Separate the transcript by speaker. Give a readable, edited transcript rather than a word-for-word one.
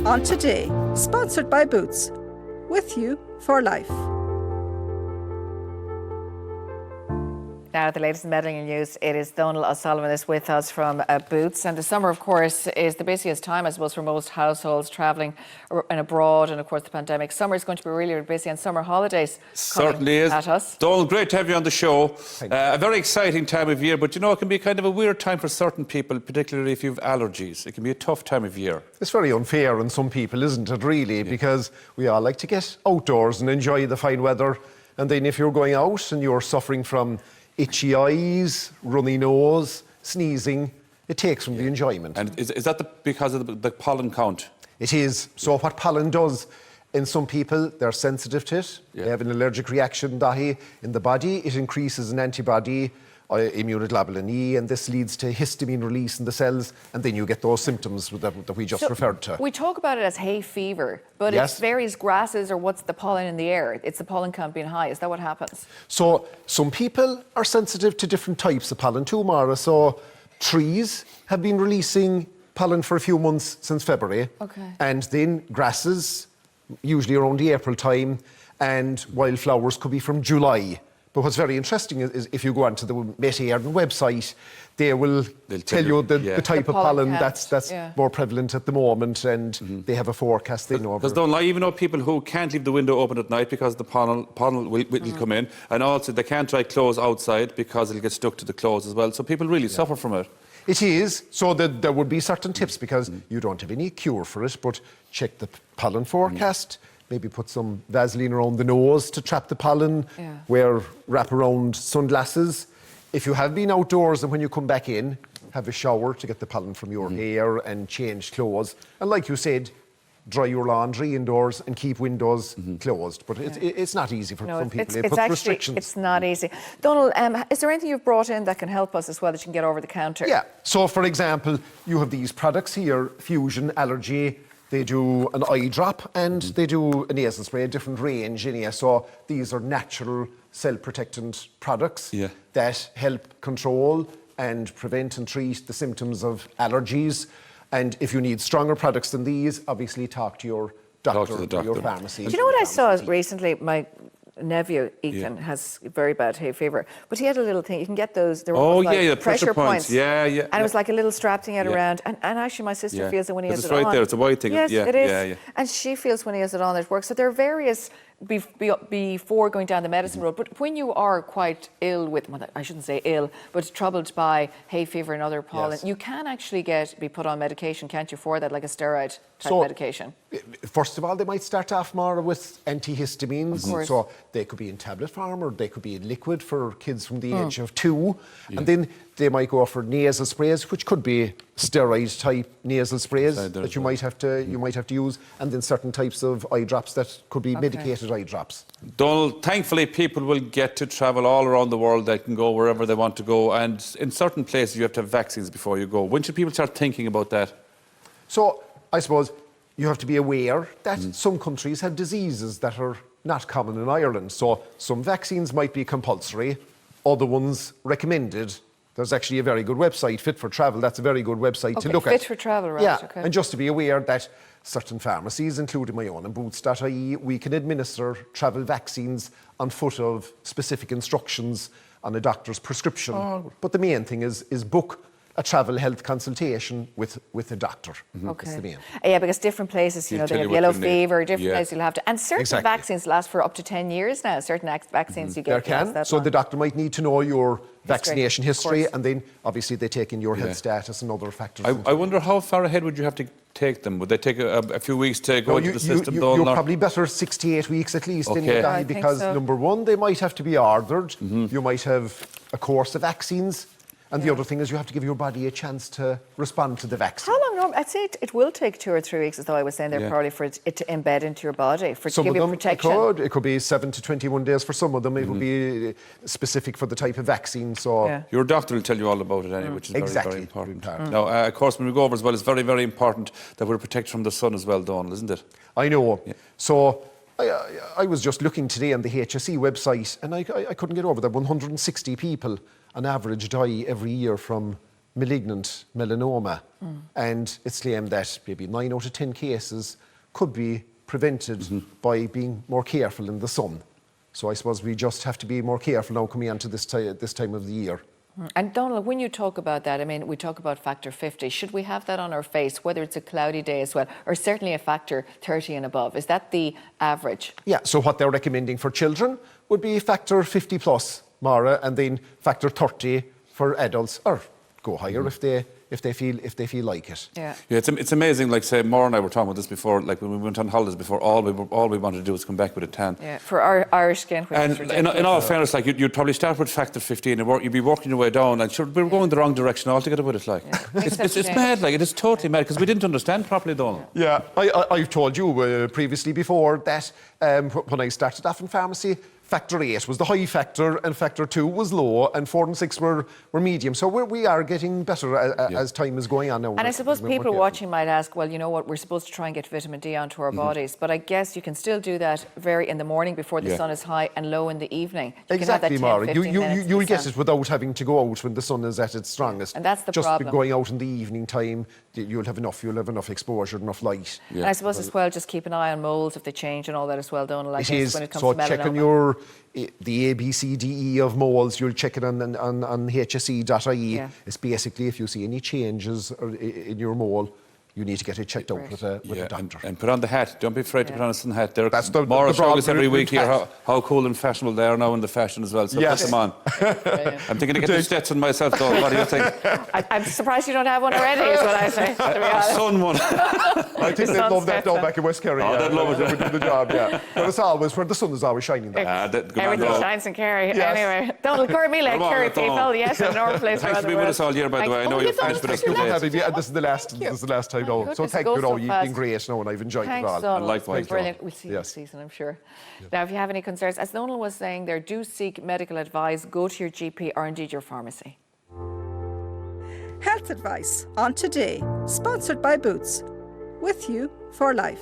Speaker 1: On Today, sponsored by Boots. With you for life.
Speaker 2: Now, the latest in medical news, it is Donal O'Sullivan is with us from Boots. And the summer, of course, is the busiest time, I suppose, for most households travelling and abroad. And, of course, the pandemic. Summer is going to be really, really busy, and summer holidays
Speaker 3: certainly is.
Speaker 2: At us.
Speaker 3: Donal, great to have you on the show. A very exciting time of year, but, you know, it can be kind of a weird time for certain people, particularly if you have allergies. It can be a tough time of year.
Speaker 4: It's very unfair on some people, isn't it, really? Yeah. Because we all like to get outdoors and enjoy the fine weather. And then if you're going out and you're suffering from itchy eyes, runny nose, sneezing, it takes from the enjoyment.
Speaker 3: And is that because of the pollen count?
Speaker 4: It is. So what pollen does, in some people, they're sensitive to it. Yeah. They have an allergic reaction in the body. It increases an antibody, immunoglobulin E, and this leads to histamine release in the cells, and then you get those symptoms that we just referred to.
Speaker 2: We talk about it as hay fever, but it's various grasses or what's the pollen in the air. It's the pollen count being high. Is that what happens?
Speaker 4: So some people are sensitive to different types of pollen too, Mara. So trees have been releasing pollen for a few months since February.
Speaker 2: Okay.
Speaker 4: And then grasses, usually around the April time, and wildflowers could be from July. But what's very interesting is if you go onto the Met Éireann website, they'll tell you the type of pollen that's more prevalent at the moment, and they have a forecast. They know.
Speaker 3: Because don't lie, even know people who can't leave the window open at night because the pollen will come in, and also they can't dry clothes outside because it'll get stuck to the clothes as well. So people really suffer from it.
Speaker 4: It is. So there would be certain tips because you don't have any cure for it, but check the pollen forecast. Maybe put some Vaseline around the nose to trap the pollen. Wear wrap-around sunglasses. If you have been outdoors and when you come back in, have a shower to get the pollen from your hair and change clothes. And like you said, dry your laundry indoors and keep windows closed. But it's not easy for some people. It puts restrictions.
Speaker 2: It's not easy. Donal, is there anything you've brought in that can help us as well that you can get over the counter?
Speaker 4: Yeah. So, for example, you have these products here, Fusion Allergy. They do an eye drop and they do a nasal spray, a different range in here. So these are natural cell-protectant products that help control and prevent and treat the symptoms of allergies. And if you need stronger products than these, obviously talk to your doctor or your pharmacy.
Speaker 2: Do you know what I saw recently? My nephew Ethan has very bad hay fever, but he had a little thing. You can get those. They're
Speaker 3: the
Speaker 2: pressure points.
Speaker 3: And
Speaker 2: it was like a little strap thing around. And actually, my sister feels that when he has it on.
Speaker 3: It's right there. It's a white thing.
Speaker 2: Yes, it is. And she feels when he has it on, it works. So there are various before going down the medicine road. But when you are quite ill with, well, I shouldn't say ill, but troubled by hay fever and other pollen, you can actually be put on medication, can't you, for that, like a steroid type medication?
Speaker 4: First of all, they might start off more with antihistamines.
Speaker 2: Of course.
Speaker 4: So they could be in tablet form or they could be in liquid for kids from the age of 2. And then they might go for nasal sprays, which could be steroid type nasal sprays that you might have to use, and then certain types of eye drops that could be medicated eye drops.
Speaker 3: Donal, thankfully people will get to travel all around the world. They can go wherever they want to go, and in certain places you have to have vaccines before you go. When should people start thinking about that?
Speaker 4: So I suppose you have to be aware that some countries have diseases that are not common in Ireland. So some vaccines might be compulsory, other ones recommended. There's actually a very good website, Fit for Travel. That's a very good website to look at.
Speaker 2: Fit for Travel, right?
Speaker 4: Yeah, and just to be aware that certain pharmacies, including my own and Boots.ie, we can administer travel vaccines on foot of specific instructions on a doctor's prescription. But the main thing is book a travel health consultation with a doctor. That's the main.
Speaker 2: Yeah, because different places, they have yellow fever, different places you'll have to. And certain vaccines last for up to 10 years now. Certain vaccines you get.
Speaker 4: There can. So the doctor might need to know your vaccination history, and then obviously they take in your health status and other factors.
Speaker 3: I wonder how far ahead would you have to take them? Would they take a few weeks to go into the system?
Speaker 4: You're probably better 6 to 8 weeks at least anyway, because number one, they might have to be ordered. You might have a course of vaccines. And the other thing is you have to give your body a chance to respond to the vaccine.
Speaker 2: How long? I'd say it will take 2 or 3 weeks, as though I was saying there, probably for it to embed into your body, for it to give you protection.
Speaker 4: It could be 7 to 21 days for some of them. It would be specific for the type of vaccine. So
Speaker 3: your doctor will tell you all about it anyway, which is very important. Now, of course, when we go over as well, it's very, very important that we're protected from the sun as well, Donal, isn't it?
Speaker 4: I know. Yeah. So I was just looking today on the HSE website, and I couldn't get over that 160 people on average die every year from malignant melanoma. And it's claimed that maybe 9 out of 10 cases could be prevented by being more careful in the sun. So I suppose we just have to be more careful now coming onto this time of the year.
Speaker 2: And Donald, when you talk about that, I mean, we talk about factor 50. Should we have that on our face, whether it's a cloudy day as well, or certainly a factor 30 and above? Is that the average?
Speaker 4: Yeah, so what they're recommending for children would be factor 50 plus, Mara, and then factor 30 for adults, or go higher if they feel like it.
Speaker 2: Yeah.
Speaker 3: Yeah, it's amazing. Like, say, Maura and I were talking about this before. Like, when we went on holidays before, all we wanted to do was come back with a tan.
Speaker 2: Yeah, for our Irish skin, which
Speaker 3: And
Speaker 2: is ridiculous.
Speaker 3: in all fairness, like, you'd probably start with factor 15 and you'd be working your way down, and sure, we were going the wrong direction altogether with it. Like, it's mad. Like, it is totally mad because we didn't understand properly, Donald.
Speaker 4: Yeah, I've told you previously before that when I started off in pharmacy, factor 8 was the high factor and factor 2 was low and 4 and 6 were medium. So we are getting better as time is going on now.
Speaker 2: And I suppose people watching might ask, well, you know what, we're supposed to try and get vitamin D onto our bodies, but I guess you can still do that very in the morning before the sun is high and low in the evening. You
Speaker 4: Exactly,
Speaker 2: can have that 10,
Speaker 4: Mara.
Speaker 2: 15 minutes in
Speaker 4: You'll
Speaker 2: the
Speaker 4: get
Speaker 2: sun.
Speaker 4: it without having to go out when the sun is at its strongest.
Speaker 2: And that's the
Speaker 4: Just
Speaker 2: problem.
Speaker 4: going out in the evening time, you'll have enough exposure, enough light.
Speaker 2: And I suppose as well, just keep an eye on moles if they change and all that as well, Donald. I
Speaker 4: It
Speaker 2: guess
Speaker 4: is.
Speaker 2: when it comes
Speaker 4: So
Speaker 2: to
Speaker 4: check on
Speaker 2: melanoma.
Speaker 4: the A, B, C, D, E of moles. You'll check it on hse.ie.
Speaker 2: Yeah.
Speaker 4: It's basically if you see any changes in your mole, you need to get it checked out with a doctor.
Speaker 3: And put on the hat. Don't be afraid to put on a sun hat.
Speaker 4: That's the
Speaker 3: Maura
Speaker 4: broad
Speaker 3: shows us every week here
Speaker 4: hat.
Speaker 3: how cool and fashionable they are now in the fashion as well. So
Speaker 4: Yes.
Speaker 3: put them on. I'm thinking to get the Stetson myself, though. What do you think?
Speaker 2: I'm surprised you don't have one already, is what I say, to be
Speaker 3: A
Speaker 2: honest.
Speaker 3: sun one.
Speaker 4: I think they'd love that down back in West Kerry.
Speaker 3: Oh, they'd love it.
Speaker 4: They would do the job, yeah. But it's always where the sun is always shining. Though.
Speaker 3: Good man,
Speaker 2: Everything
Speaker 3: Donald.
Speaker 2: shines in Kerry.
Speaker 4: Yes.
Speaker 2: Anyway, Donald Curmila,
Speaker 3: Come on,
Speaker 2: Kerry
Speaker 3: Donald.
Speaker 2: people, yes, and North Place
Speaker 3: Thanks
Speaker 2: around
Speaker 3: for
Speaker 2: the
Speaker 3: being with
Speaker 2: world.
Speaker 3: us all year, by the way. I know you've finished with us
Speaker 4: You've
Speaker 3: today.
Speaker 4: had it, yeah, this is the last time now. So
Speaker 2: Goodness,
Speaker 4: thank
Speaker 2: goes
Speaker 4: you,
Speaker 2: so
Speaker 4: You've
Speaker 2: fast.
Speaker 4: been great now and I've enjoyed
Speaker 2: Thanks,
Speaker 4: it all.
Speaker 2: Donald.
Speaker 3: likewise,
Speaker 2: It's been brilliant.
Speaker 3: Donald.
Speaker 2: We'll see you
Speaker 4: Yes.
Speaker 2: next season, I'm sure. Now, if you have any concerns, as Donald was saying there, do seek medical advice, go to your GP or indeed your pharmacy.
Speaker 1: Health advice on Today, sponsored by Boots. With you for life.